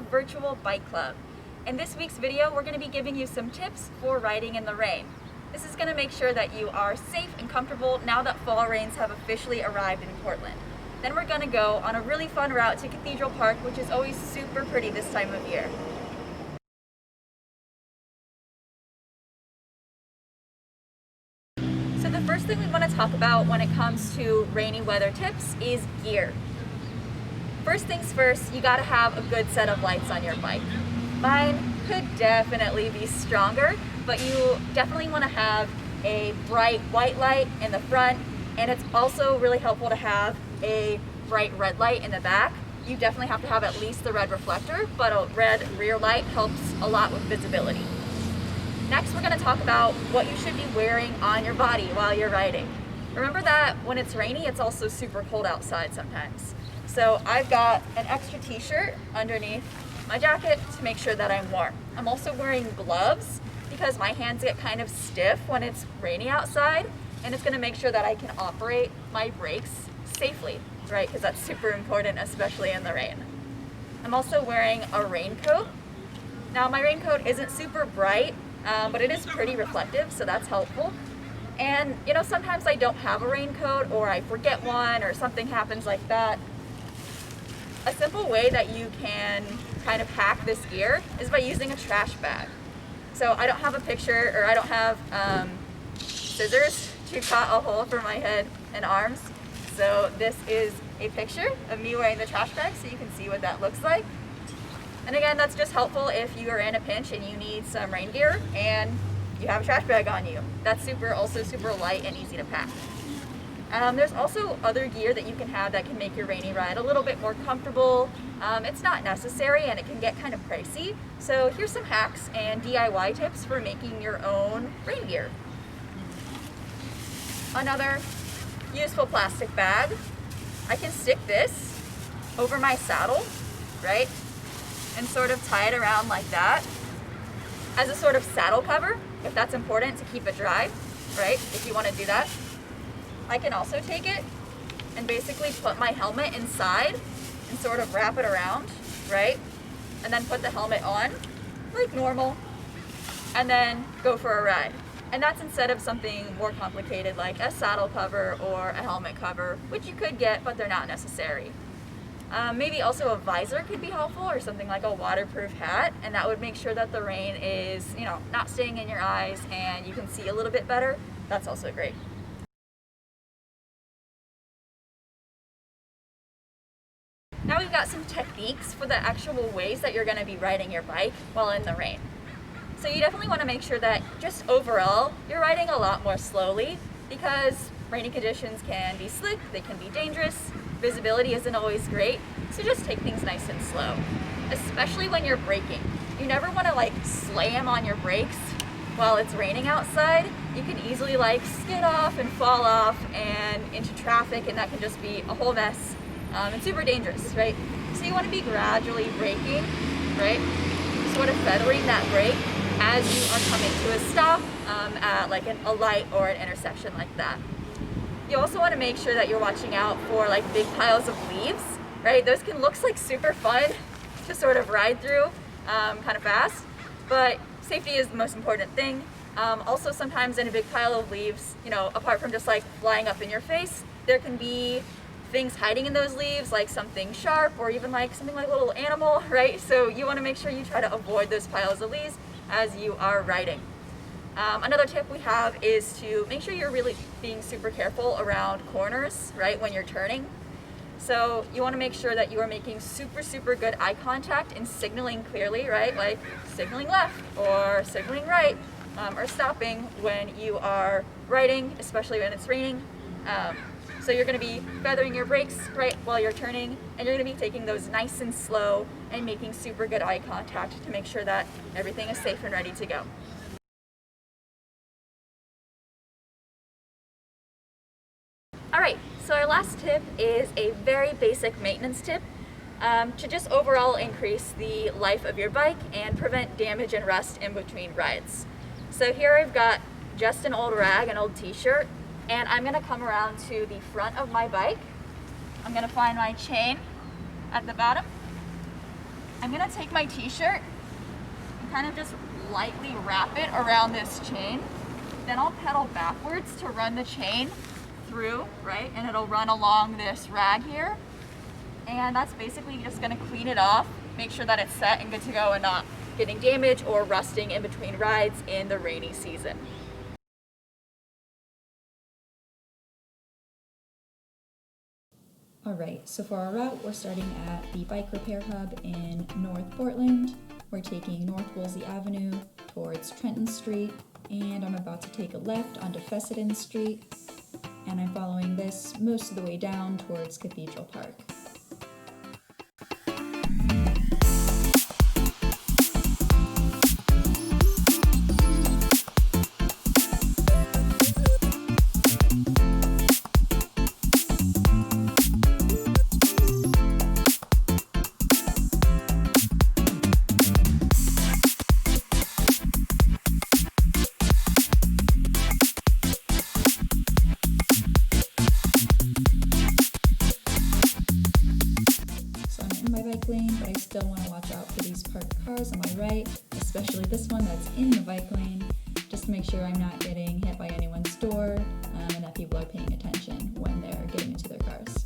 virtual bike club. In this week's video, we're going to be giving you some tips for riding in the rain. This is going to make sure that you are safe and comfortable now that fall rains have officially arrived in Portland. Then we're going to go on a really fun route to Cathedral Park, which is always super pretty this time of year. So the first thing we want to talk about when it comes to rainy weather tips is gear. First things first, you gotta have a good set of lights on your bike. Mine could definitely be stronger, but you definitely want to have a bright white light in the front, and it's also really helpful to have a bright red light in the back. You definitely have to have at least the red reflector, but a red rear light helps a lot with visibility. Next, we're going to talk about what you should be wearing on your body while you're riding. Remember that when it's rainy, it's also super cold outside sometimes. So I've got an extra t-shirt underneath my jacket to make sure that I'm warm. I'm also wearing gloves because my hands get kind of stiff when it's rainy outside, and it's going to make sure that I can operate my brakes safely, right? Because that's super important, especially in the rain. I'm also wearing a raincoat. Now my raincoat isn't super bright, but it is pretty reflective, so that's helpful. And you know, sometimes I don't have a raincoat, or I forget one, or something happens like that. A simple way that you can kind of hack this gear is by using a trash bag. So I don't have a picture, or I don't have scissors to cut a hole for my head and arms. So this is a picture of me wearing the trash bag, so you can see what that looks like. And again, that's just helpful if you are in a pinch and you need some rain gear and you have a trash bag on you. That's also super light and easy to pack. There's also other gear that you can have that can make your rainy ride a little bit more comfortable. It's not necessary and it can get kind of pricey. So here's some hacks and DIY tips for making your own rain gear. Another useful plastic bag. I can stick this over my saddle, right? And sort of tie it around like that as a sort of saddle cover, if that's important to keep it dry, right? If you want to do that. I can also take it and basically put my helmet inside and sort of wrap it around, right? And then put the helmet on like normal and then go for a ride. And that's instead of something more complicated like a saddle cover or a helmet cover, which you could get, but they're not necessary. Maybe also a visor could be helpful, or something like a waterproof hat, and that would make sure that the rain is, not staying in your eyes and you can see a little bit better. That's also great. Now we've got some techniques for the actual ways that you're going to be riding your bike while in the rain. So you definitely want to make sure that just overall you're riding a lot more slowly, because rainy conditions can be slick, they can be dangerous, visibility isn't always great, so just take things nice and slow, especially when you're braking. You never want to slam on your brakes while it's raining outside. You can easily skid off and fall off and into traffic, and that can just be a whole mess and super dangerous, right? So you want to be gradually braking, right? Sort of feathering that brake as you are coming to a stop at a light or an intersection like that. You also want to make sure that you're watching out for big piles of leaves, right? Those can look super fun to sort of ride through kind of fast, but safety is the most important thing. Also, sometimes in a big pile of leaves, apart from just flying up in your face, there can be things hiding in those leaves, like something sharp or even something like a little animal, right? So you want to make sure you try to avoid those piles of leaves as you are riding. Another tip we have is to make sure you're really being super careful around corners, right, when you're turning. So you want to make sure that you are making super good eye contact and signaling clearly, right, like signaling left or signaling right, or stopping when you are riding, especially when it's raining. So you're going to be feathering your brakes right while you're turning, and you're going to be taking those nice and slow and making super good eye contact to make sure that everything is safe and ready to go. Alright, so our last tip is a very basic maintenance tip to just overall increase the life of your bike and prevent damage and rust in between rides. So here I've got just an old rag, an old t-shirt, and I'm going to come around to the front of my bike. I'm going to find my chain at the bottom, I'm gonna take my t-shirt and kind of just lightly wrap it around this chain. Then I'll pedal backwards to run the chain through, right? And it'll run along this rag here. And that's basically just gonna clean it off, make sure that it's set and good to go and not getting damaged or rusting in between rides in the rainy season. Alright, so for our route, we're starting at the Bike Repair Hub in North Portland. We're taking North Wolsey Avenue towards Trenton Street, and I'm about to take a left onto Fessenden Street, and I'm following this most of the way down towards Cathedral Park. Lane, but I still want to watch out for these parked cars on my right, especially this one that's in the bike lane, just to make sure I'm not getting hit by anyone's door and that people are paying attention when they're getting into their cars.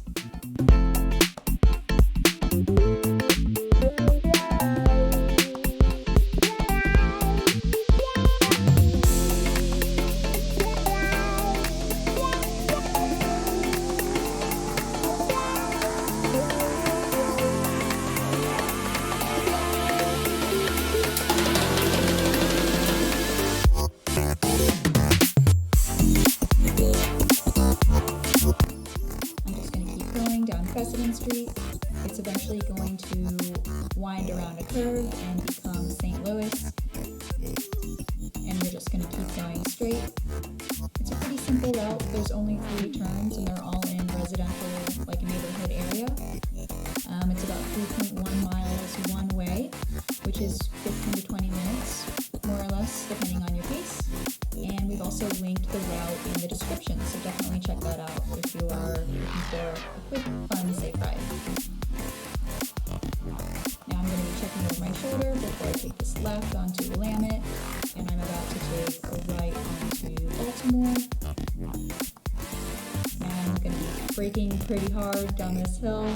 Down Fessenden Street. It's eventually going to wind around a curve and become St. Louis, and we're just going to keep going straight. It's a pretty simple route. There's only 3 turns and they're all in residential, like neighborhood area. It's about 3.1 miles one way, which is 15 to 20 minutes, more or less, depending on your pace. And we've also linked the route in the description, so definitely check that out if you are looking for a quick, fun, safe ride. Now I'm going to be checking over my shoulder before I take this left onto Willamette, and I'm about to take a right onto Baltimore. And I'm going to be braking pretty hard down this hill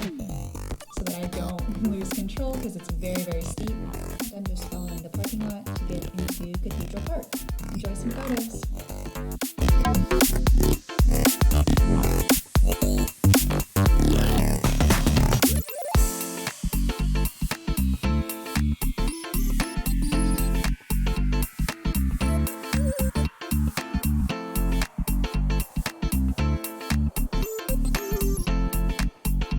so that I don't lose control because it's very, very steep. And I'm just following the parking lot to get into Cathedral Park. Enjoy some photos.